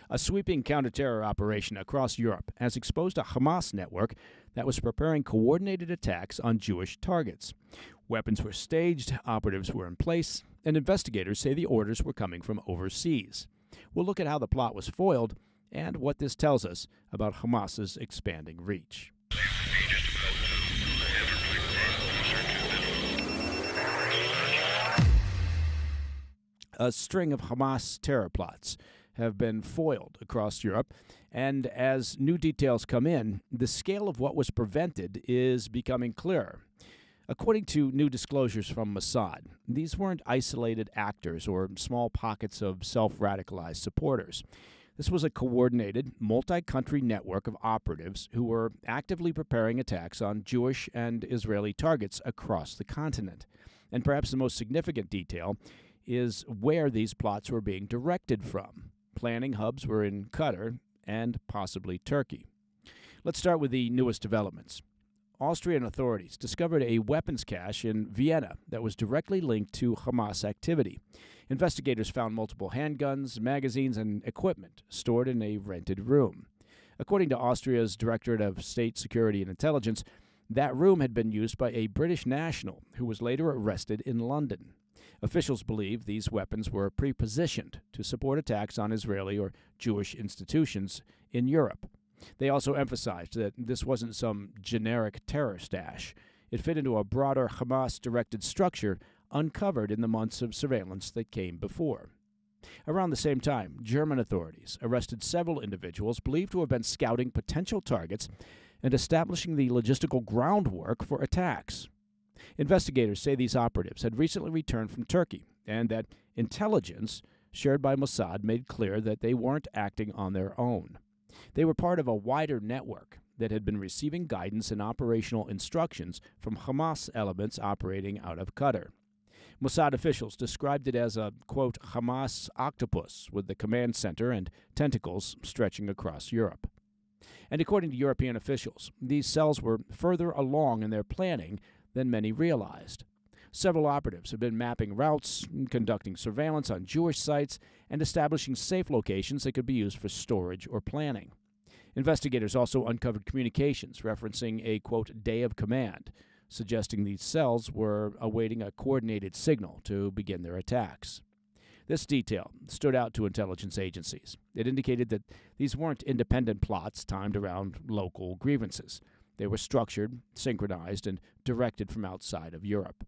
A sweeping counter-terror operation across Europe has exposed a Hamas network that was preparing coordinated attacks on Jewish targets. Weapons were staged, operatives were in place, and investigators say the orders were coming from overseas. We'll look at how the plot was foiled and what this tells us about Hamas's expanding reach. A string of Hamas terror plots have been foiled across Europe, and as new details come in, the scale of what was prevented is becoming clearer. According to new disclosures from Mossad, these weren't isolated actors or small pockets of self-radicalized supporters. This was a coordinated, multi-country network of operatives who were actively preparing attacks on Jewish and Israeli targets across the continent. And perhaps the most significant detail is where these plots were being directed from. Planning hubs were in Qatar and possibly Turkey. Let's start with the newest developments. Austrian authorities discovered a weapons cache in Vienna that was directly linked to Hamas activity. Investigators found multiple handguns, magazines, and equipment stored in a rented room. According to Austria's Directorate of State Security and Intelligence, that room had been used by a British national who was later arrested in London. Officials believe these weapons were pre-positioned to support attacks on Israeli or Jewish institutions in Europe. They also emphasized that this wasn't some generic terror stash. It fit into a broader Hamas-directed structure uncovered in the months of surveillance that came before. Around the same time, German authorities arrested several individuals believed to have been scouting potential targets and establishing the logistical groundwork for attacks. Investigators say these operatives had recently returned from Turkey and that intelligence shared by Mossad made clear that they weren't acting on their own. They were part of a wider network that had been receiving guidance and operational instructions from Hamas elements operating out of Qatar. Mossad officials described it as a, quote, Hamas octopus with the command center and tentacles stretching across Europe. And according to European officials, these cells were further along in their planning than many realized. Several operatives have been mapping routes, conducting surveillance on Jewish sites, and establishing safe locations that could be used for storage or planning. Investigators also uncovered communications referencing a, quote, day of command, suggesting these cells were awaiting a coordinated signal to begin their attacks. This detail stood out to intelligence agencies. It indicated that these weren't independent plots timed around local grievances. They were structured, synchronized, and directed from outside of Europe.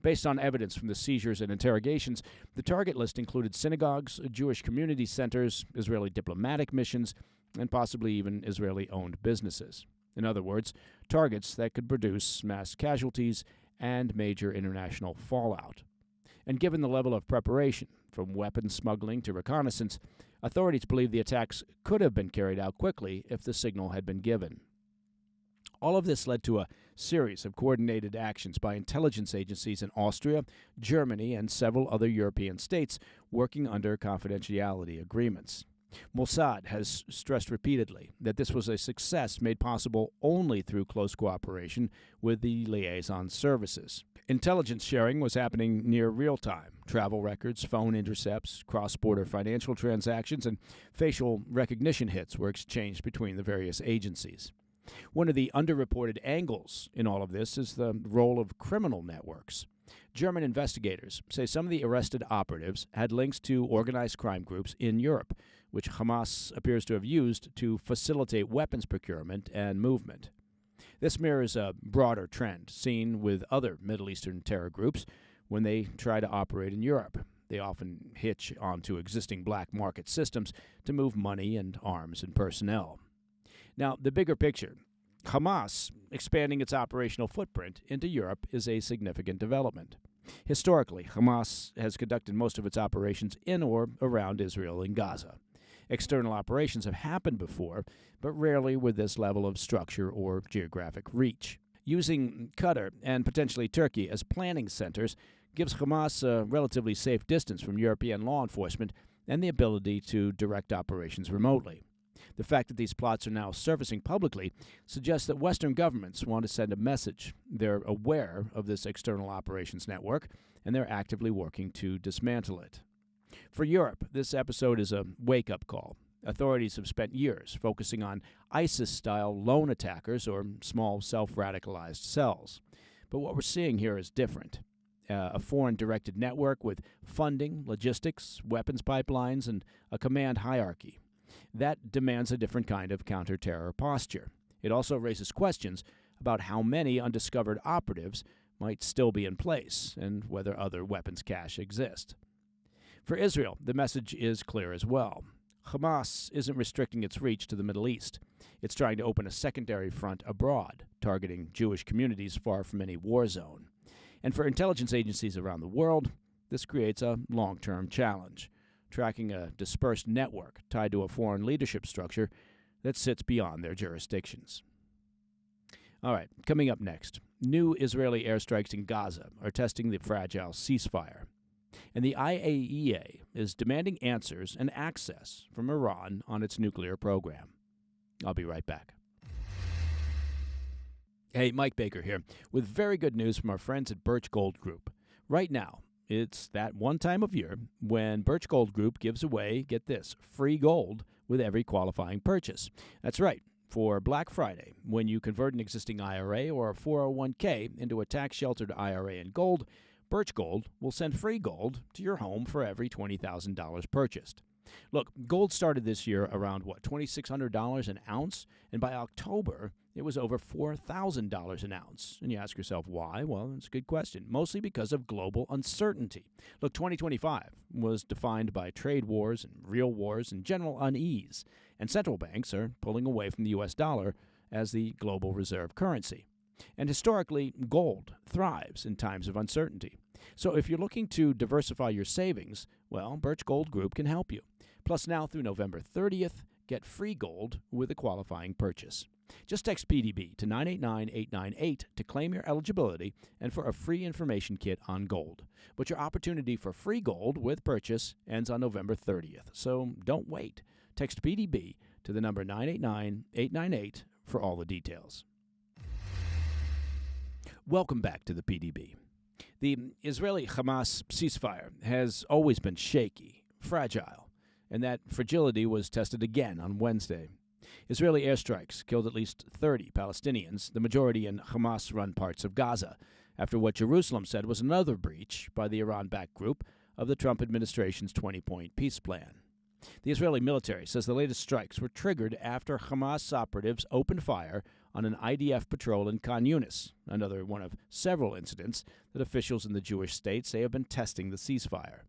Based on evidence from the seizures and interrogations, the target list included synagogues, Jewish community centers, Israeli diplomatic missions, and possibly even Israeli-owned businesses. In other words, targets that could produce mass casualties and major international fallout. And given the level of preparation, from weapons smuggling to reconnaissance, authorities believe the attacks could have been carried out quickly if the signal had been given. All of this led to a series of coordinated actions by intelligence agencies in Austria, Germany, and several other European states working under confidentiality agreements. Mossad has stressed repeatedly that this was a success made possible only through close cooperation with the liaison services. Intelligence sharing was happening near real time. Travel records, phone intercepts, cross-border financial transactions, and facial recognition hits were exchanged between the various agencies. One of the underreported angles in all of this is the role of criminal networks. German investigators say some of the arrested operatives had links to organized crime groups in Europe, which Hamas appears to have used to facilitate weapons procurement and movement. This mirrors a broader trend seen with other Middle Eastern terror groups when they try to operate in Europe. They often hitch onto existing black market systems to move money and arms and personnel. Now, the bigger picture, Hamas expanding its operational footprint into Europe is a significant development. Historically, Hamas has conducted most of its operations in or around Israel and Gaza. External operations have happened before, but rarely with this level of structure or geographic reach. Using Qatar and potentially Turkey as planning centers gives Hamas a relatively safe distance from European law enforcement and the ability to direct operations remotely. The fact that these plots are now surfacing publicly suggests that Western governments want to send a message. They're aware of this external operations network, and they're actively working to dismantle it. For Europe, this episode is a wake-up call. Authorities have spent years focusing on ISIS-style lone attackers or small self-radicalized cells. But what we're seeing here is different. A foreign-directed network with funding, logistics, weapons pipelines, and a command hierarchy. That demands a different kind of counter-terror posture. It also raises questions about how many undiscovered operatives might still be in place and whether other weapons cache exist. For Israel, the message is clear as well. Hamas isn't restricting its reach to the Middle East. It's trying to open a secondary front abroad, targeting Jewish communities far from any war zone. And for intelligence agencies around the world, this creates a long-term challenge, tracking a dispersed network tied to a foreign leadership structure that sits beyond their jurisdictions. All right, coming up next, new Israeli airstrikes in Gaza are testing the fragile ceasefire. And the IAEA is demanding answers and access from Iran on its nuclear program. I'll be right back. Hey, Mike Baker here, with very good news from our friends at Birch Gold Group. Right now, it's that one time of year when Birch Gold Group gives away, get this, free gold with every qualifying purchase. That's right. For Black Friday, when you convert an existing IRA or a 401k into a tax-sheltered IRA in gold, Birch Gold will send free gold to your home for every $20,000 purchased. Look, gold started this year around, $2,600 an ounce? And by October, it was over $4,000 an ounce. And you ask yourself, why? Well, it's a good question. Mostly because of global uncertainty. Look, 2025 was defined by trade wars and real wars and general unease. And central banks are pulling away from the U.S. dollar as the global reserve currency. And historically, gold thrives in times of uncertainty. So if you're looking to diversify your savings, well, Birch Gold Group can help you. Plus, now through November 30th, get free gold with a qualifying purchase. Just text PDB to 989-898 to claim your eligibility and for a free information kit on gold. But your opportunity for free gold with purchase ends on November 30th, so don't wait. Text PDB to the number 989-898 for all the details. Welcome back to the PDB. The Israeli-Hamas ceasefire has always been shaky, fragile, and that fragility was tested again on Wednesday. Israeli airstrikes killed at least 30 Palestinians, the majority in Hamas-run parts of Gaza, after what Jerusalem said was another breach by the Iran-backed group of the Trump administration's 20-point peace plan. The Israeli military says the latest strikes were triggered after Hamas operatives opened fire on an IDF patrol in Khan Yunis, another one of several incidents that officials in the Jewish state say have been testing the ceasefire.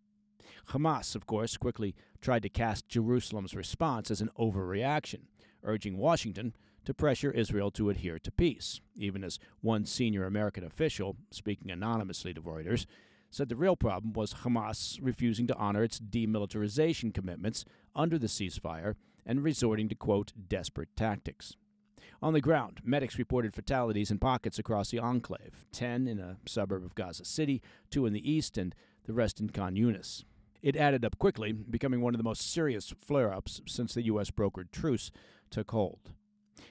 Hamas, of course, quickly tried to cast Jerusalem's response as an overreaction, urging Washington to pressure Israel to adhere to peace, even as one senior American official, speaking anonymously to Reuters, said the real problem was Hamas refusing to honor its demilitarization commitments under the ceasefire and resorting to, quote, desperate tactics. On the ground, medics reported fatalities in pockets across the enclave, 10 in a suburb of Gaza City, 2 in the east, and the rest in Khan Yunis. It added up quickly, becoming one of the most serious flare-ups since the U.S. brokered truce took hold.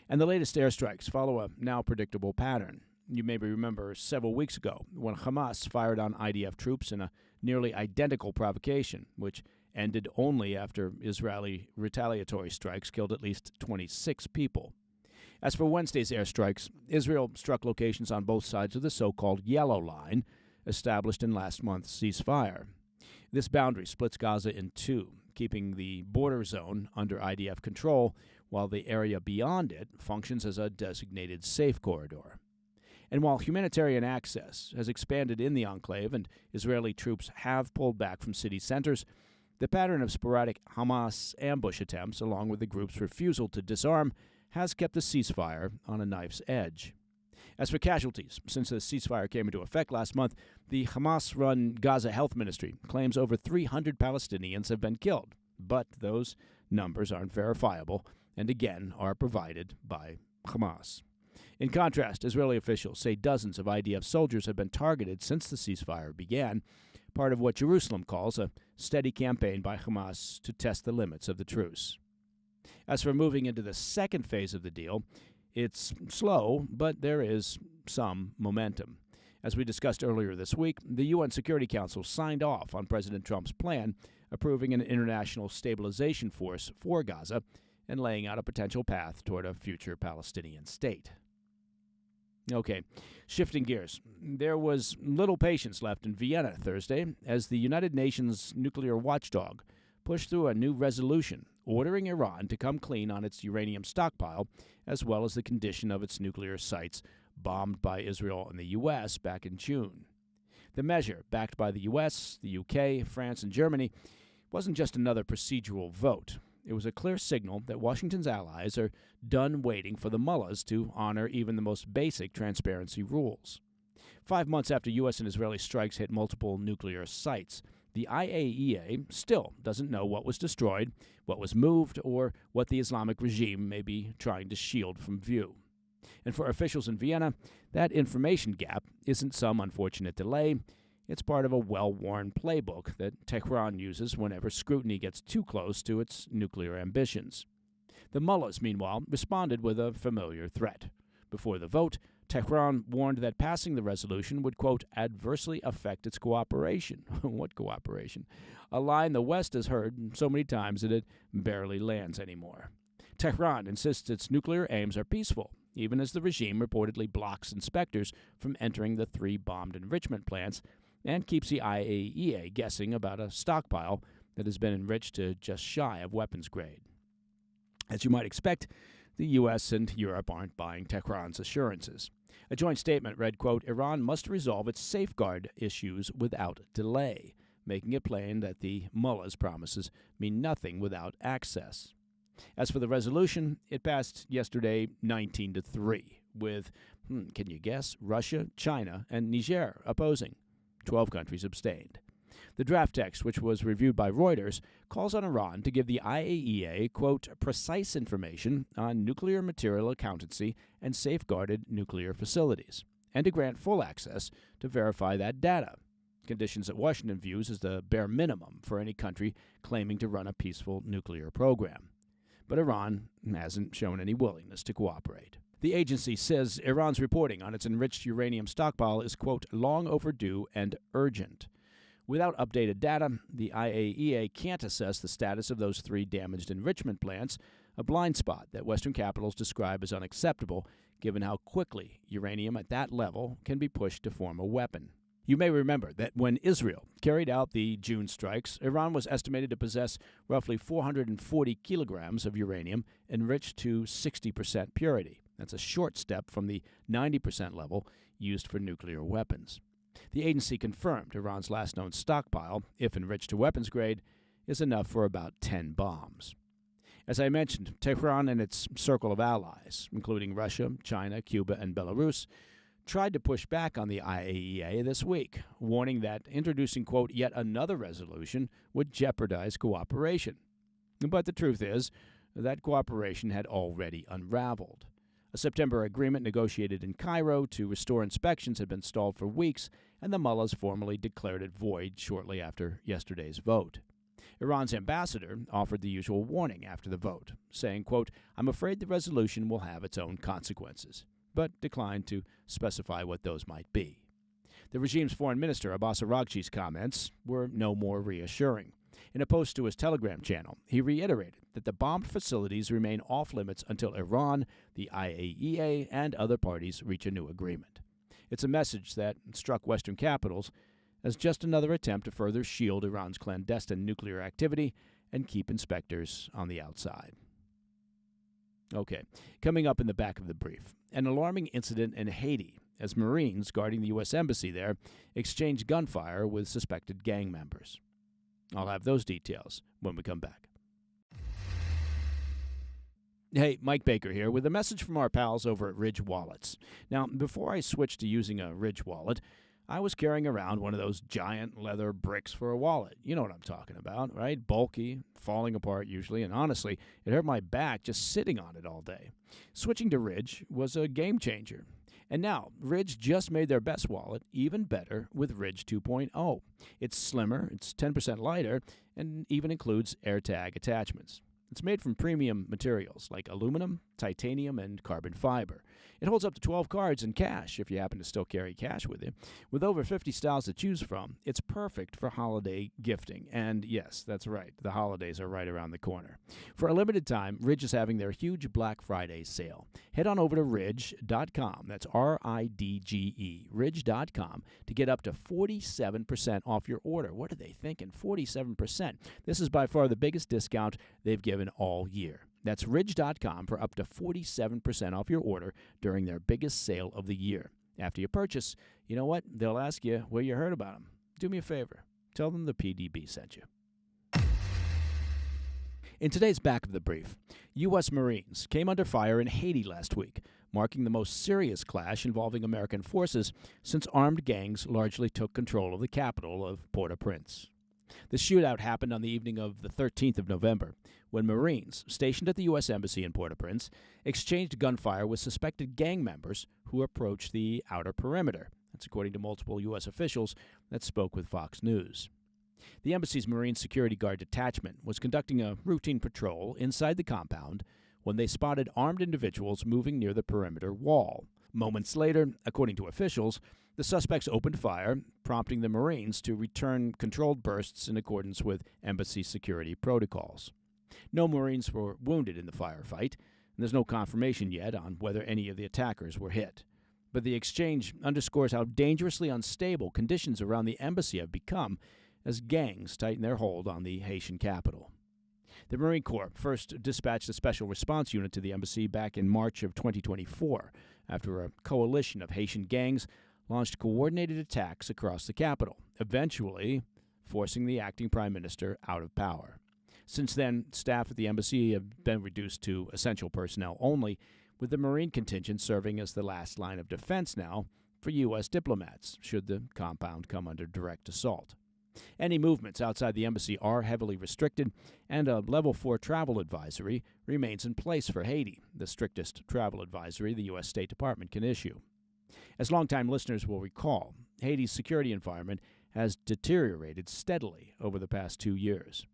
And the latest airstrikes follow a now predictable pattern. You maybe remember several weeks ago when Hamas fired on IDF troops in a nearly identical provocation, which ended only after Israeli retaliatory strikes killed at least 26 people. As for Wednesday's airstrikes, Israel struck locations on both sides of the so-called Yellow Line, established in last month's ceasefire. This boundary splits Gaza in two, keeping the border zone under IDF control, while the area beyond it functions as a designated safe corridor. And while humanitarian access has expanded in the enclave and Israeli troops have pulled back from city centers, the pattern of sporadic Hamas ambush attempts, along with the group's refusal to disarm, has kept the ceasefire on a knife's edge. As for casualties, since the ceasefire came into effect last month, the Hamas-run Gaza Health Ministry claims over 300 Palestinians have been killed, but those numbers aren't verifiable and again are provided by Hamas. In contrast, Israeli officials say dozens of IDF soldiers have been targeted since the ceasefire began, part of what Jerusalem calls a steady campaign by Hamas to test the limits of the truce. As for moving into the second phase of the deal, it's slow, but there is some momentum. As we discussed earlier this week, the UN Security Council signed off on President Trump's plan approving an international stabilization force for Gaza and laying out a potential path toward a future Palestinian state. Okay, shifting gears. There was little patience left in Vienna Thursday as the United Nations nuclear watchdog pushed through a new resolution ordering Iran to come clean on its uranium stockpile, as well as the condition of its nuclear sites bombed by Israel and the U.S. back in June. The measure, backed by the U.S., the U.K., France, and Germany, wasn't just another procedural vote. It was a clear signal that Washington's allies are done waiting for the mullahs to honor even the most basic transparency rules. 5 months after U.S. and Israeli strikes hit multiple nuclear sites, the IAEA still doesn't know what was destroyed, what was moved, or what the Islamic regime may be trying to shield from view. And for officials in Vienna, that information gap isn't some unfortunate delay. It's part of a well-worn playbook that Tehran uses whenever scrutiny gets too close to its nuclear ambitions. The mullahs, meanwhile, responded with a familiar threat. Before the vote, Tehran warned that passing the resolution would, quote, adversely affect its cooperation. What cooperation? A line the West has heard so many times that it barely lands anymore. Tehran insists its nuclear aims are peaceful, even as the regime reportedly blocks inspectors from entering the 3 bombed enrichment plants and keeps the IAEA guessing about a stockpile that has been enriched to just shy of weapons grade. As you might expect, the U.S. and Europe aren't buying Tehran's assurances. A joint statement read, quote, Iran must resolve its safeguard issues without delay, making it plain that the mullah's promises mean nothing without access. As for the resolution, it passed yesterday 19-3, with, can you guess, Russia, China, and Niger opposing. 12 countries abstained. The draft text, which was reviewed by Reuters, calls on Iran to give the IAEA, quote, precise information on nuclear material accountancy and safeguarded nuclear facilities, and to grant full access to verify that data, conditions that Washington views as the bare minimum for any country claiming to run a peaceful nuclear program. But Iran hasn't shown any willingness to cooperate. The agency says Iran's reporting on its enriched uranium stockpile is, quote, long overdue and urgent. Without updated data, the IAEA can't assess the status of those 3 damaged enrichment plants, a blind spot that Western capitals describe as unacceptable, given how quickly uranium at that level can be pushed to form a weapon. You may remember that when Israel carried out the June strikes, Iran was estimated to possess roughly 440 kilograms of uranium enriched to 60% purity. That's a short step from the 90% level used for nuclear weapons. The agency confirmed Iran's last known stockpile, if enriched to weapons grade, is enough for about 10 bombs. As I mentioned, Tehran and its circle of allies, including Russia, China, Cuba, and Belarus, tried to push back on the IAEA this week, warning that introducing, quote, yet another resolution would jeopardize cooperation. But the truth is that cooperation had already unraveled. A September agreement negotiated in Cairo to restore inspections had been stalled for weeks, and the mullahs formally declared it void shortly after yesterday's vote. Iran's ambassador offered the usual warning after the vote, saying, quote, I'm afraid the resolution will have its own consequences, but declined to specify what those might be. The regime's foreign minister, Abbas Araghchi's comments were no more reassuring. In a post to his Telegram channel, he reiterated that the bombed facilities remain off-limits until Iran, the IAEA, and other parties reach a new agreement. It's a message that struck Western capitals as just another attempt to further shield Iran's clandestine nuclear activity and keep inspectors on the outside. Okay, coming up in the back of the brief, an alarming incident in Haiti as Marines guarding the U.S. Embassy there exchanged gunfire with suspected gang members. I'll have those details when we come back. Hey, Mike Baker here with a message from our pals over at Ridge Wallets. Now, before I switched to using a Ridge wallet, I was carrying around one of those giant leather bricks for a wallet. You know what I'm talking about, right? Bulky, falling apart usually, and honestly, it hurt my back just sitting on it all day. Switching to Ridge was a game changer. And now, Ridge just made their best wallet even better with Ridge 2.0. It's slimmer, it's 10% lighter, and even includes AirTag attachments. It's made from premium materials like aluminum, titanium, and carbon fiber. It holds up to 12 cards in cash if you happen to still carry cash with you. With over 50 styles to choose from, it's perfect for holiday gifting. And yes, that's right, the holidays are right around the corner. For a limited time, Ridge is having their huge Black Friday sale. Head on over to ridge.com, that's R-I-D-G-E, ridge.com, to get up to 47% off your order. What are they thinking? 47%. This is by far the biggest discount they've given all year. That's ridge.com for up to 47% off your order during their biggest sale of the year. After you purchase, you know what? They'll ask you where you heard about them. Do me a favor. Tell them the PDB sent you. In today's Back of the Brief, U.S. Marines came under fire in Haiti last week, marking the most serious clash involving American forces since armed gangs largely took control of the capital of Port-au-Prince. The shootout happened on the evening of the 13th of November, when Marines stationed at the U.S. Embassy in Port-au-Prince exchanged gunfire with suspected gang members who approached the outer perimeter. That's according to multiple U.S. officials that spoke with Fox News. The embassy's Marine Security Guard detachment was conducting a routine patrol inside the compound when they spotted armed individuals moving near the perimeter wall. Moments later, according to officials, the suspects opened fire, prompting the Marines to return controlled bursts in accordance with embassy security protocols. No Marines were wounded in the firefight, and there's no confirmation yet on whether any of the attackers were hit. But the exchange underscores how dangerously unstable conditions around the embassy have become as gangs tighten their hold on the Haitian capital. The Marine Corps first dispatched a special response unit to the embassy back in March of 2024 after a coalition of Haitian gangs launched coordinated attacks across the capital, eventually forcing the acting prime minister out of power. Since then, staff at the embassy have been reduced to essential personnel only, with the Marine contingent serving as the last line of defense now for U.S. diplomats, should the compound come under direct assault. Any movements outside the embassy are heavily restricted, and a Level 4 travel advisory remains in place for Haiti, the strictest travel advisory the U.S. State Department can issue. As longtime listeners will recall, Haiti's security environment has deteriorated steadily over the past 2 years.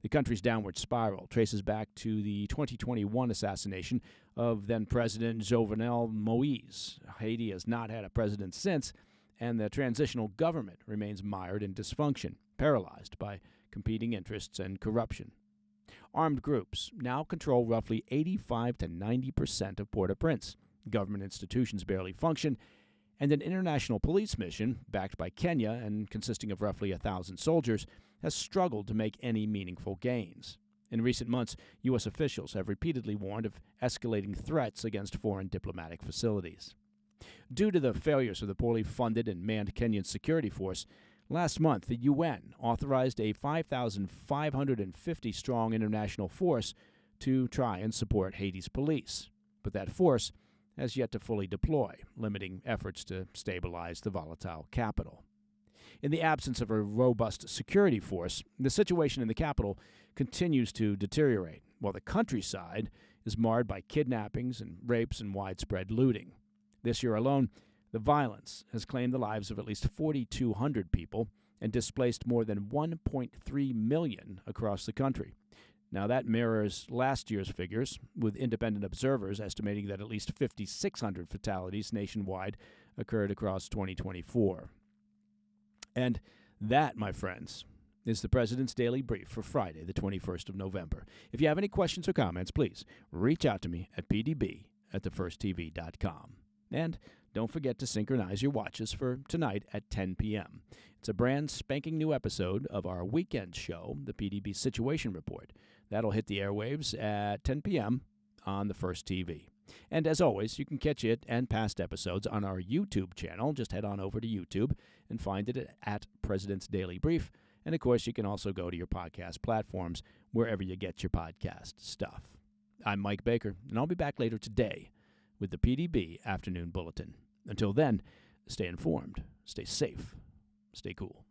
The country's downward spiral traces back to the 2021 assassination of then-President Jovenel Moïse. Haiti has not had a president since, and the transitional government remains mired in dysfunction, paralyzed by competing interests and corruption. Armed groups now control roughly 85 to 90% of Port-au-Prince. Government institutions barely function, and an international police mission, backed by Kenya and consisting of roughly 1,000 soldiers, has struggled to make any meaningful gains. In recent months, U.S. officials have repeatedly warned of escalating threats against foreign diplomatic facilities. Due to the failures of the poorly funded and manned Kenyan security force, last month the UN authorized a 5,550-strong international force to try and support Haiti's police. But that force has yet to fully deploy, limiting efforts to stabilize the volatile capital. In the absence of a robust security force, the situation in the capital continues to deteriorate, while the countryside is marred by kidnappings and rapes and widespread looting. This year alone, the violence has claimed the lives of at least 4,200 people and displaced more than 1.3 million across the country. Now, that mirrors last year's figures, with independent observers estimating that at least 5,600 fatalities nationwide occurred across 2024. And that, my friends, is the President's Daily Brief for Friday, the 21st of November. If you have any questions or comments, please reach out to me at pdb@thefirsttv.com. And don't forget to synchronize your watches for tonight at 10 p.m. It's a brand spanking new episode of our weekend show, the PDB Situation Report. That'll hit the airwaves at 10 p.m. on the First TV. And as always, you can catch it and past episodes on our YouTube channel. Just head on over to YouTube and find it at President's Daily Brief. And, of course, you can also go to your podcast platforms wherever you get your podcast stuff. I'm Mike Baker, and I'll be back later today with the PDB Afternoon Bulletin. Until then, stay informed, stay safe, stay cool.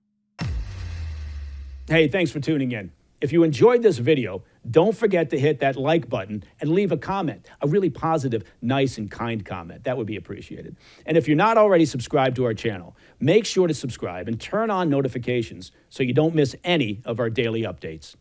Hey, thanks for tuning in. If you enjoyed this video, don't forget to hit that like button and leave a comment, a really positive, nice, and kind comment. That would be appreciated. And if you're not already subscribed to our channel, make sure to subscribe and turn on notifications so you don't miss any of our daily updates.